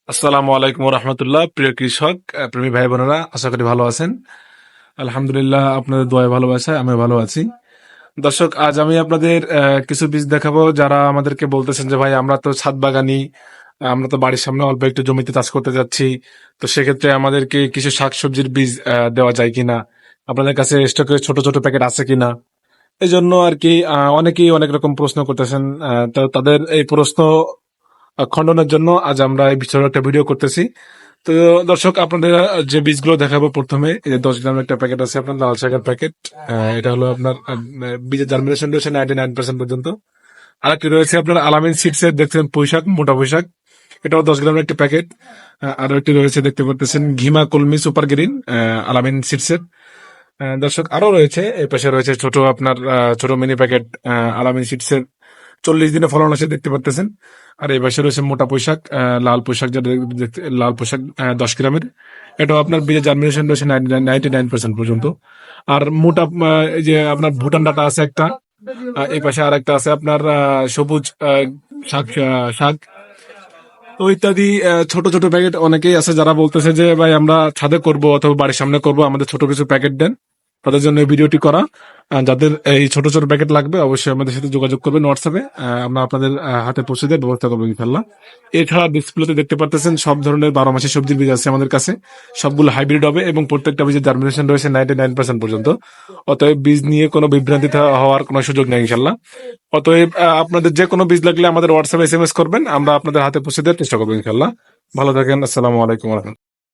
আসসালামু আলাইকুম রহমতুল্লাহ। প্রিয় কৃষক প্রেমী ভাই বোনেরা, আশা করি ভালো আছেন। আলহামদুলিল্লাহ, আপনাদের দোয়ায় ভালোবাসায় আমি ভালো আছি। দর্শক, আজ আমি আপনাদের কিছু বীজ দেখাবো। যারা আমাদেরকে বলতেছেন যে ভাই, আমরা তো ছাদ বাগানি, আমরা তো বাড়ির সামনে অল্প একটু জমিতে চাষ করতে যাচ্ছি, তো সেক্ষেত্রে আমাদেরকে কিছু শাকসবজির বীজ দেওয়া যায় কিনা, আপনাদের কাছে স্টকে ছোট ছোট প্যাকেট আছে কিনা, এই জন্য আর কি অনেকেই অনেক রকম প্রশ্ন করতেছেন। তো তাদের এই প্রশ্ন খণ্ডনের জন্য আজ আমরা এই বিষয়ে একটা ভিডিও করতেছি। তো দর্শক, আপনাদের যে বীজগুলো দেখাবো, প্রথমে এই যে 10 গ্রামের একটা প্যাকেট আছে, আপনার লাল শাকের প্যাকেট। এটা হলো আপনার বীজের জার্মিনেশন রয়েছে 99% পর্যন্ত। আরেকটি রয়েছে আপনার আলামিন সিডস এর, দেখছেন পুঁইশাক, মোটা পুঁইশাক, এটাও 10 গ্রামের একটি প্যাকেট। আরো একটি রয়েছে, দেখতে পাচ্ছেন ঘিমা কলমি সুপার গ্রিন, আলামিন সিডস এর। দর্শক, আরো রয়েছে, এই পাশে রয়েছে ছোট আপনার ছোট মিনি প্যাকেট, আলামিন সিডস এর 40 দিনে ফলন আসে, দেখতে পাচ্ছেন। আর এই পাশে রয়েছে মোটা পোশাক, লাল পোশাক, যেটা লাল পোশাক 10 গ্রামের, এটাও আপনার বীজের জার্মিনেশন রয়েছে 99% পর্যন্ত। আর মোটা এই যে আপনার ভুটান ডাটা আছে একটা, এই পাশে আর একটা আছে আপনার সবুজ শাক, শাক, তো ইত্যাদি ছোট ছোট প্যাকেট। অনেকেই আছে যারা বলতেছে যে ভাই, আমরা ছাদে করব অথবা বাড়ির সামনে করব, আমাদের ছোট কিছু প্যাকেট দেন। তাদের জন্য এই ভিডিওটি করা। যাদের এই ছোট ছোট প্যাকেট লাগবে, অবশ্যই আমাদের সাথে যোগাযোগ করবেন হোয়াটসঅ্যাপে। আমরা আপনাদের হাতে পৌঁছে দেওয়ার ব্যবস্থা করবো ইনশাল্লাহ। এছাড়া ডিসপ্লেতে দেখতে পাচ্ছেন সব ধরনের 12 মাসের সবজির বীজ আছে আমাদের কাছে। সবগুলো হাইব্রিড হবে এবং প্রত্যেকটা বীজের জার্মিনেশন রয়েছে 99% পর্যন্ত। অতএব বীজ নিয়ে কোনো বিভ্রান্তি হওয়ার কোনো সুযোগ নেই ইনশাল্লাহ। অতএব আপনাদের যে কোনো বীজ লাগলে আমাদের হোয়াটসঅ্যাপে SMS করবেন, আমরা আপনাদের হাতে পৌঁছে দেওয়ার চেষ্টা করবো ইনশাল্লাহ। ভালো থাকেন। আসসালামু আলাইকুম।